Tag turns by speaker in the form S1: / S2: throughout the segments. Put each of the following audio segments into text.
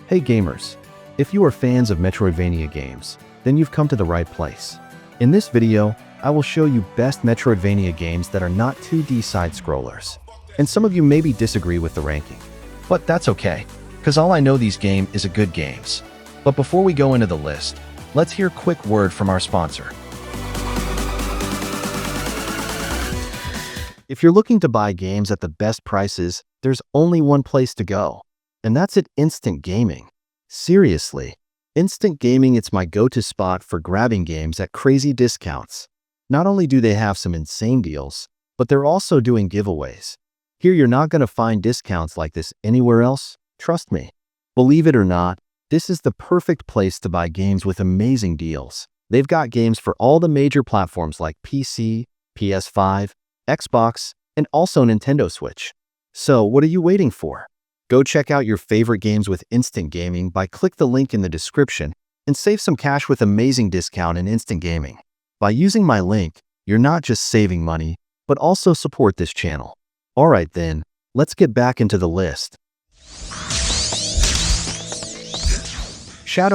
S1: Hey gamers! If you are fans of Metroidvania games, then you've come to the right place. In this video, I will show you best Metroidvania games that are not 2D side-scrollers. And some of you maybe disagree with the ranking. But that's okay, because all I know these games is a good games. But before we go into the list, let's hear a quick word from our sponsor. If you're looking to buy games at the best prices, there's only one place to go. And that's at Instant Gaming. Seriously, Instant Gaming, it's my go-to spot for grabbing games at crazy discounts. Not only do they have some insane deals, but they're also doing giveaways. Here you're not going to find discounts like this anywhere else, trust me. Believe it or not, this is the perfect place to buy games with amazing deals. They've got games for all the major platforms like PC, PS5, Xbox, and also Nintendo Switch. So what are you waiting for? Go check out your favorite games with Instant Gaming by click the link in the description and save some cash with amazing discount in Instant Gaming. By using my link, you're not just saving money, but also support this channel. Alright then, let's get back into the list.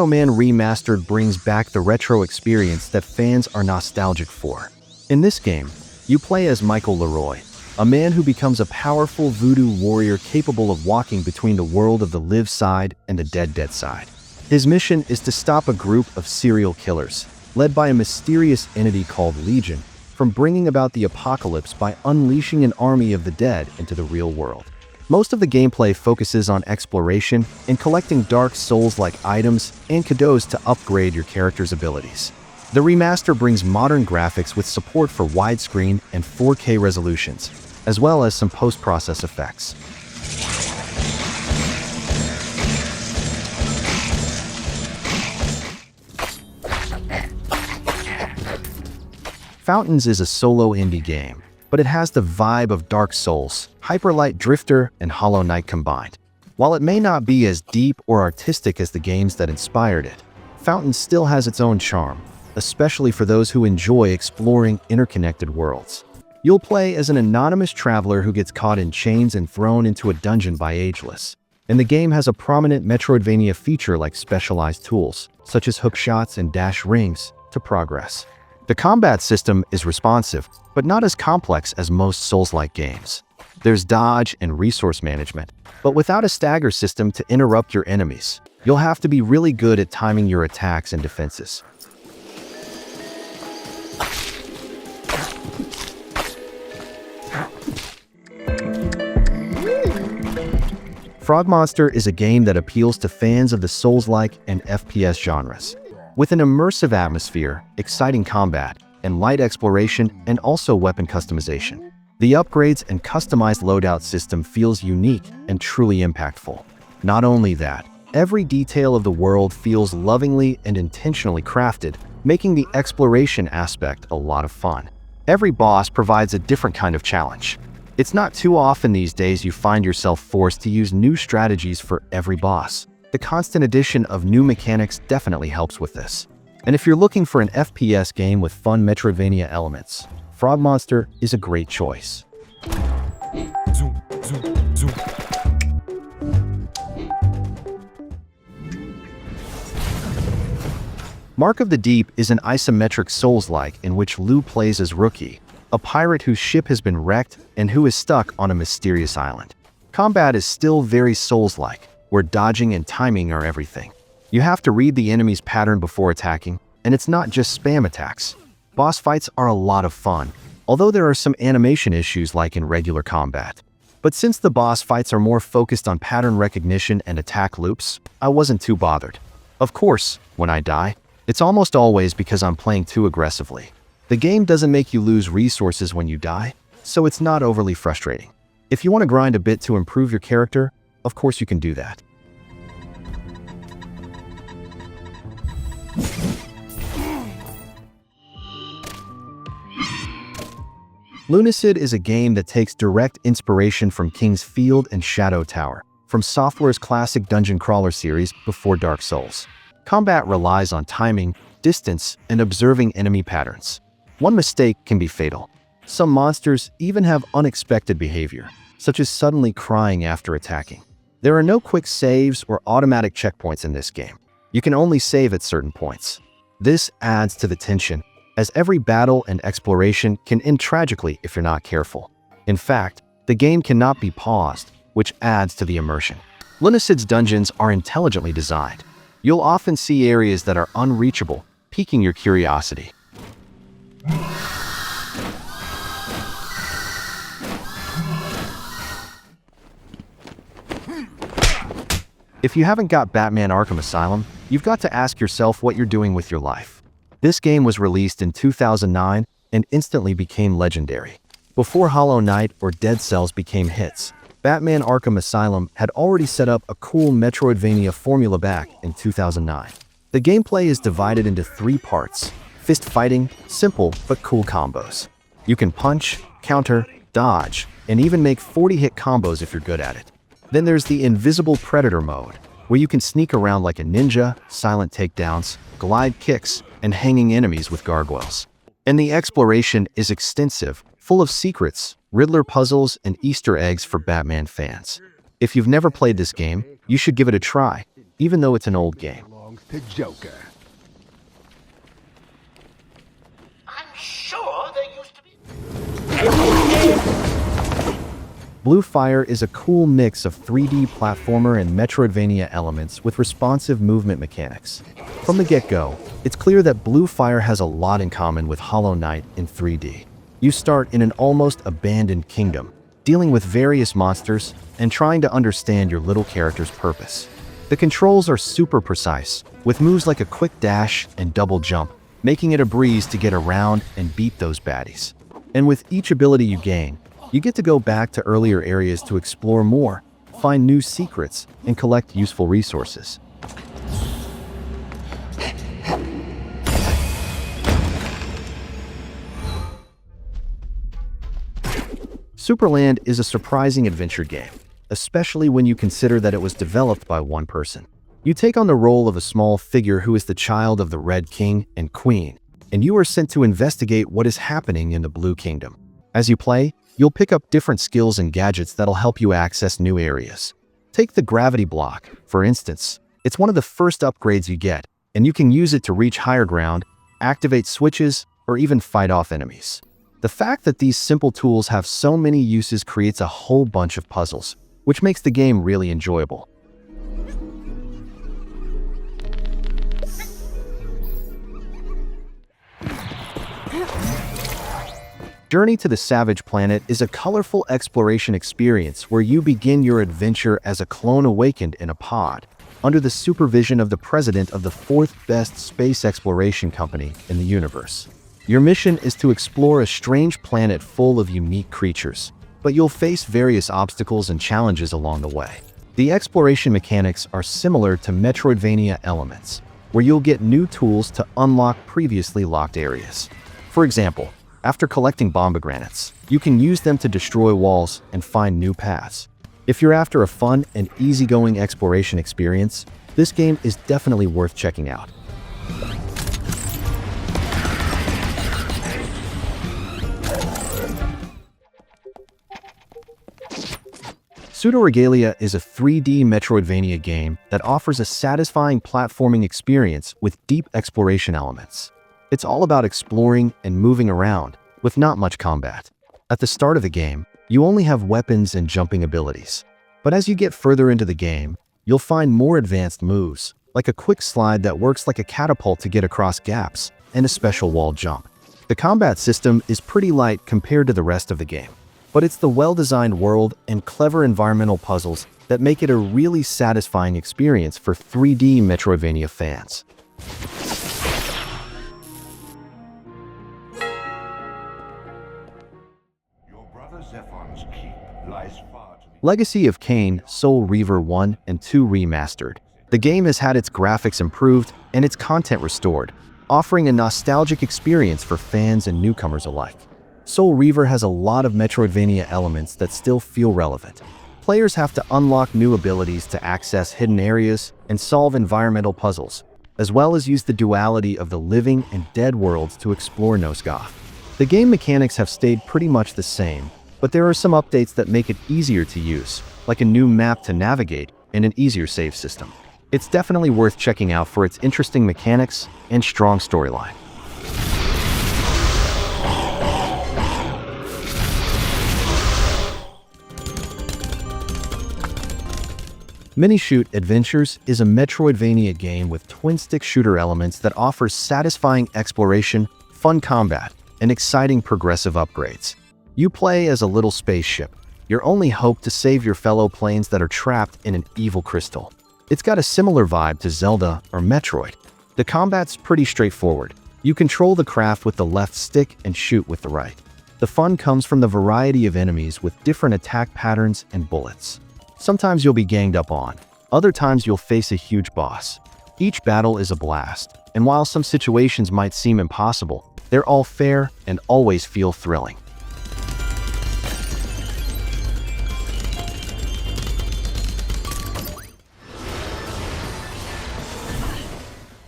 S1: Man Remastered brings back the retro experience that fans are nostalgic for. In this game, you play as Michael Leroy, a man who becomes a powerful voodoo warrior capable of walking between the world of the live side and the dead side. His mission is to stop a group of serial killers, led by a mysterious entity called Legion, from bringing about the apocalypse by unleashing an army of the dead into the real world. Most of the gameplay focuses on exploration and collecting Dark Souls-like items and cadeaux to upgrade your character's abilities. The remaster brings modern graphics with support for widescreen and 4K resolutions, as well as some post-process effects. Fountains is a solo indie game, but it has the vibe of Dark Souls, Hyper Light Drifter, and Hollow Knight combined. While it may not be as deep or artistic as the games that inspired it, Fountains still has its own charm, especially for those who enjoy exploring interconnected worlds. You'll play as an anonymous traveler who gets caught in chains and thrown into a dungeon by Ageless. And the game has a prominent Metroidvania feature like specialized tools, such as hookshots and dash rings, to progress. The combat system is responsive, but not as complex as most Souls-like games. There's dodge and resource management, but without a stagger system to interrupt your enemies. You'll have to be really good at timing your attacks and defenses. Frogmonster is a game that appeals to fans of the Souls-like and FPS genres. With an immersive atmosphere, exciting combat, and light exploration and also weapon customization. The upgrades and customized loadout system feels unique and truly impactful. Not only that, every detail of the world feels lovingly and intentionally crafted, making the exploration aspect a lot of fun. Every boss provides a different kind of challenge. It's not too often these days you find yourself forced to use new strategies for every boss. The constant addition of new mechanics definitely helps with this. And if you're looking for an FPS game with fun Metroidvania elements, Frogmonster is a great choice. Mark of the Deep is an isometric Souls-like in which Lou plays as Rookie, a pirate whose ship has been wrecked and who is stuck on a mysterious island. Combat is still very Souls-like, where dodging and timing are everything. You have to read the enemy's pattern before attacking, and it's not just spam attacks. Boss fights are a lot of fun, although there are some animation issues like in regular combat. But since the boss fights are more focused on pattern recognition and attack loops, I wasn't too bothered. Of course, when I die, it's almost always because I'm playing too aggressively. The game doesn't make you lose resources when you die, so it's not overly frustrating. If you want to grind a bit to improve your character, of course you can do that. Lunacid is a game that takes direct inspiration from King's Field and Shadow Tower, from Software's classic dungeon crawler series before Dark Souls. Combat relies on timing, distance, and observing enemy patterns. One mistake can be fatal. Some monsters even have unexpected behavior, such as suddenly crying after attacking. There are no quick saves or automatic checkpoints in this game. You can only save at certain points. This adds to the tension, as every battle and exploration can end tragically if you're not careful. In fact, the game cannot be paused, which adds to the immersion. Lunacid's dungeons are intelligently designed. You'll often see areas that are unreachable, piquing your curiosity. If you haven't got Batman Arkham Asylum, you've got to ask yourself what you're doing with your life. This game was released in 2009 and instantly became legendary. Before Hollow Knight or Dead Cells became hits, Batman Arkham Asylum had already set up a cool Metroidvania formula back in 2009. The gameplay is divided into 3 parts: fist fighting, simple but cool combos. You can punch, counter, dodge, and even make 40-hit combos if you're good at it. Then there's the Invisible Predator mode, where you can sneak around like a ninja, silent takedowns, glide kicks, and hanging enemies with gargoyles. And the exploration is extensive, full of secrets, Riddler puzzles, and Easter eggs for Batman fans. If you've never played this game, you should give it a try, even though it's an old game.
S2: I'm sure there used to be...
S1: Blue Fire is a cool mix of 3D platformer and Metroidvania elements with responsive movement mechanics. From the get-go, it's clear that Blue Fire has a lot in common with Hollow Knight in 3D. You start in an almost abandoned kingdom, dealing with various monsters and trying to understand your little character's purpose. The controls are super precise, with moves like a quick dash and double jump, making it a breeze to get around and beat those baddies. And with each ability you gain, you get to go back to earlier areas to explore more, find new secrets, and collect useful resources. Supraland is a surprising adventure game, especially when you consider that it was developed by one person. You take on the role of a small figure who is the child of the Red King and Queen, and you are sent to investigate what is happening in the Blue Kingdom. As you play, you'll pick up different skills and gadgets that'll help you access new areas. Take the gravity block, for instance. It's one of the first upgrades you get, and you can use it to reach higher ground, activate switches, or even fight off enemies. The fact that these simple tools have so many uses creates a whole bunch of puzzles, which makes the game really enjoyable. Journey to the Savage Planet is a colorful exploration experience where you begin your adventure as a clone awakened in a pod, under the supervision of the president of the 4th best space exploration company in the universe. Your mission is to explore a strange planet full of unique creatures, but you'll face various obstacles and challenges along the way. The exploration mechanics are similar to Metroidvania elements, where you'll get new tools to unlock previously locked areas. For example, after collecting bombogranates, you can use them to destroy walls and find new paths. If you're after a fun and easygoing exploration experience, this game is definitely worth checking out. Pseudoregalia is a 3D Metroidvania game that offers a satisfying platforming experience with deep exploration elements. It's all about exploring and moving around, with not much combat. At the start of the game, you only have weapons and jumping abilities. But as you get further into the game, you'll find more advanced moves, like a quick slide that works like a catapult to get across gaps, and a special wall jump. The combat system is pretty light compared to the rest of the game, but it's the well-designed world and clever environmental puzzles that make it a really satisfying experience for 3D Metroidvania fans. Legacy of Kain, Soul Reaver 1 and 2 Remastered. The game has had its graphics improved and its content restored, offering a nostalgic experience for fans and newcomers alike. Soul Reaver has a lot of Metroidvania elements that still feel relevant. Players have to unlock new abilities to access hidden areas and solve environmental puzzles, as well as use the duality of the living and dead worlds to explore Nosgoth. The game mechanics have stayed pretty much the same, but there are some updates that make it easier to use, like a new map to navigate and an easier save system. It's definitely worth checking out for its interesting mechanics and strong storyline. Minishoot Adventures is a Metroidvania game with twin-stick shooter elements that offers satisfying exploration, fun combat, and exciting progressive upgrades. You play as a little spaceship, your only hope to save your fellow planes that are trapped in an evil crystal. It's got a similar vibe to Zelda or Metroid. The combat's pretty straightforward. You control the craft with the left stick and shoot with the right. The fun comes from the variety of enemies with different attack patterns and bullets. Sometimes you'll be ganged up on, other times you'll face a huge boss. Each battle is a blast, and while some situations might seem impossible, they're all fair and always feel thrilling.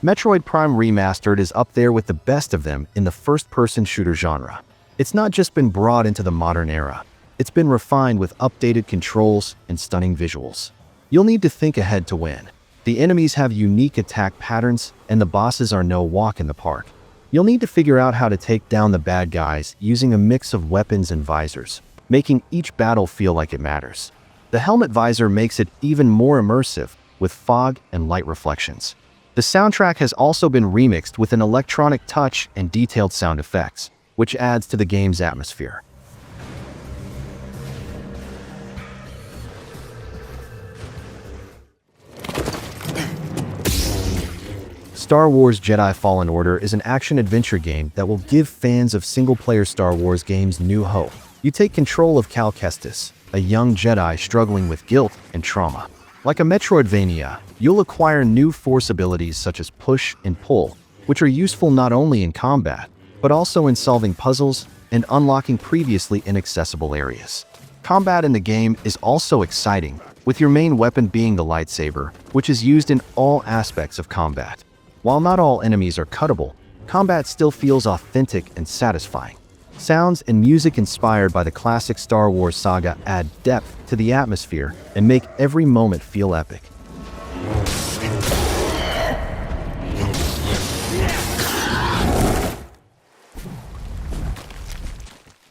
S1: Metroid Prime Remastered is up there with the best of them in the first-person shooter genre. It's not just been brought into the modern era. It's been refined with updated controls and stunning visuals. You'll need to think ahead to win. The enemies have unique attack patterns, and the bosses are no walk in the park. You'll need to figure out how to take down the bad guys using a mix of weapons and visors, making each battle feel like it matters. The helmet visor makes it even more immersive, with fog and light reflections. The soundtrack has also been remixed with an electronic touch and detailed sound effects, which adds to the game's atmosphere. Star Wars Jedi Fallen Order is an action-adventure game that will give fans of single-player Star Wars games new hope. You take control of Cal Kestis, a young Jedi struggling with guilt and trauma. Like a Metroidvania, you'll acquire new Force abilities such as push and pull, which are useful not only in combat, but also in solving puzzles and unlocking previously inaccessible areas. Combat in the game is also exciting, with your main weapon being the lightsaber, which is used in all aspects of combat. While not all enemies are cuttable, combat still feels authentic and satisfying. Sounds and music inspired by the classic Star Wars saga add depth to the atmosphere and make every moment feel epic.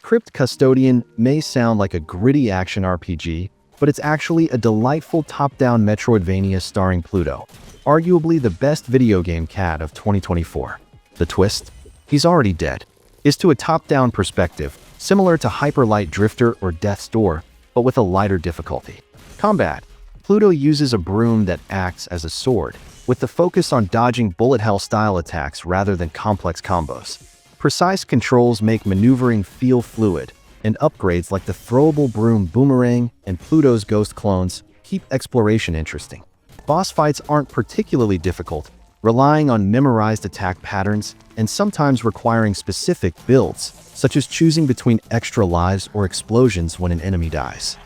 S1: Crypt Custodian may sound like a gritty action RPG, but it's actually a delightful top-down Metroidvania starring Pluto, arguably the best video game cat of 2024. The twist? He's already dead. Is to a top-down perspective, similar to Hyper Light Drifter or Death's Door, but with a lighter difficulty. Combat. Pluto uses a broom that acts as a sword, with the focus on dodging bullet hell-style attacks rather than complex combos. Precise controls make maneuvering feel fluid, and upgrades like the throwable broom boomerang and Pluto's ghost clones keep exploration interesting. Boss fights aren't particularly difficult, relying on memorized attack patterns and sometimes requiring specific builds, such as choosing between extra lives or explosions when an enemy dies.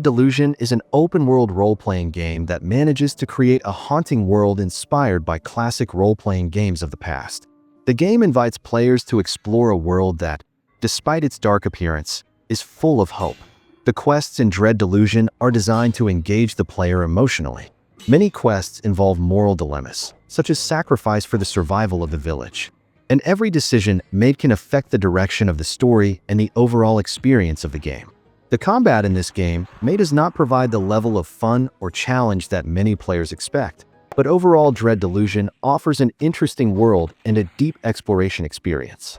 S1: Delusion is an open-world role-playing game that manages to create a haunting world inspired by classic role-playing games of the past. The game invites players to explore a world that, despite its dark appearance, is full of hope. The quests in Delusion are designed to engage the player emotionally. Many quests involve moral dilemmas, such as sacrifice for the survival of the village. And every decision made can affect the direction of the story and the overall experience of the game. The combat in this game does not provide the level of fun or challenge that many players expect, but overall Delusion offers an interesting world and a deep exploration experience.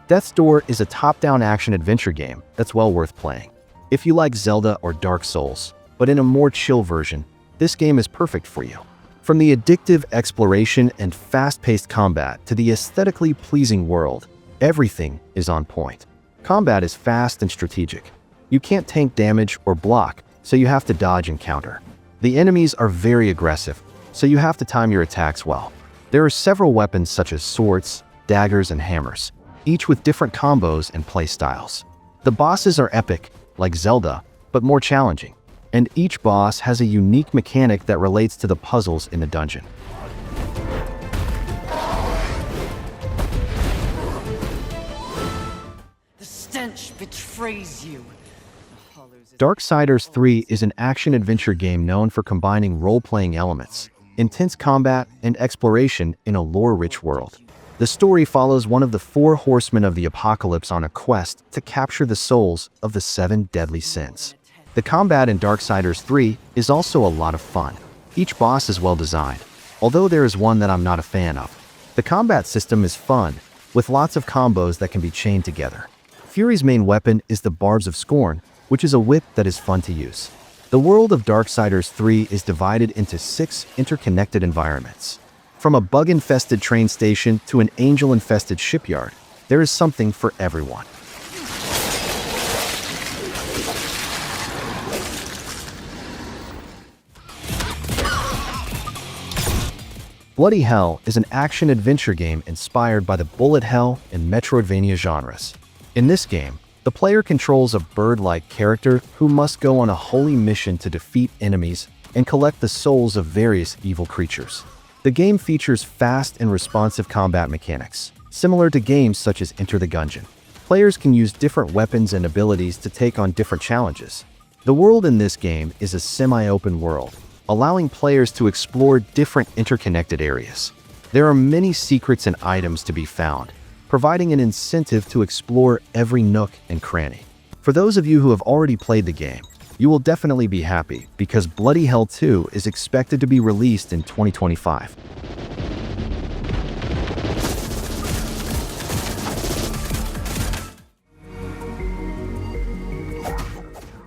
S1: Death's Door is a top-down action-adventure game that's well worth playing. If you like Zelda or Dark Souls, but in a more chill version, this game is perfect for you. From the addictive exploration and fast-paced combat to the aesthetically pleasing world, everything is on point. Combat is fast and strategic. You can't tank damage or block, so you have to dodge and counter. The enemies are very aggressive, so you have to time your attacks well. There are several weapons such as swords, daggers, and hammers. each with different combos and playstyles. The bosses are epic, like Zelda, but more challenging, and each boss has a unique mechanic that relates to the puzzles in the dungeon.
S3: The stench betrays you.
S1: Darksiders 3 is an action-adventure game known for combining role-playing elements, intense combat, and exploration in a lore-rich world. The story follows one of the four horsemen of the apocalypse on a quest to capture the souls of the 7 deadly sins. The combat in Darksiders 3 is also a lot of fun. Each boss is well designed, although there is one that I'm not a fan of. The combat system is fun, with lots of combos that can be chained together. Fury's main weapon is the Barbs of Scorn, which is a whip that is fun to use. The world of Darksiders 3 is divided into 6 interconnected environments. From a bug-infested train station to an angel-infested shipyard, there is something for everyone. Bloody Hell is an action-adventure game inspired by the bullet hell and Metroidvania genres. In this game, the player controls a bird-like character who must go on a holy mission to defeat enemies and collect the souls of various evil creatures. The game features fast and responsive combat mechanics, similar to games such as Enter the Gungeon. Players can use different weapons and abilities to take on different challenges. The world in this game is a semi-open world, allowing players to explore different interconnected areas. There are many secrets and items to be found, providing an incentive to explore every nook and cranny. For those of you who have already played the game, you will definitely be happy because Bloody Hell 2 is expected to be released in 2025.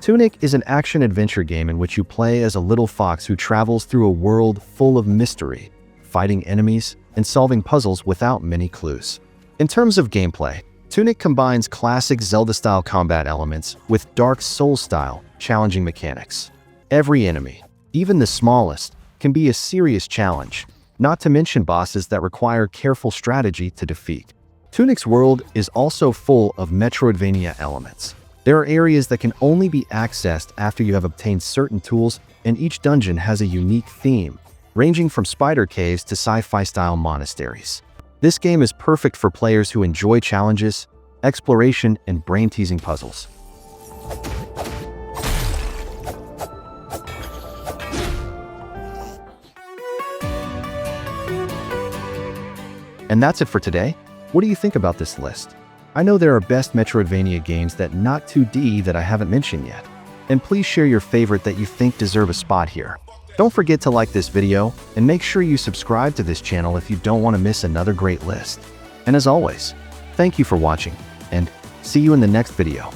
S1: Tunic is an action-adventure game in which you play as a little fox who travels through a world full of mystery, fighting enemies, and solving puzzles without many clues. In terms of gameplay, Tunic combines classic Zelda-style combat elements with Dark Souls-style, challenging mechanics. Every enemy, even the smallest, can be a serious challenge, not to mention bosses that require careful strategy to defeat. Tunic's world is also full of Metroidvania elements. There are areas that can only be accessed after you have obtained certain tools, and each dungeon has a unique theme, ranging from spider caves to sci-fi-style monasteries. This game is perfect for players who enjoy challenges, exploration, and brain-teasing puzzles. And that's it for today. What do you think about this list? I know there are best Metroidvania games that not 2D that I haven't mentioned yet. And please share your favorite that you think deserve a spot here. Don't forget to like this video, and make sure you subscribe to this channel if you don't want to miss another great list. And as always, thank you for watching, and see you in the next video.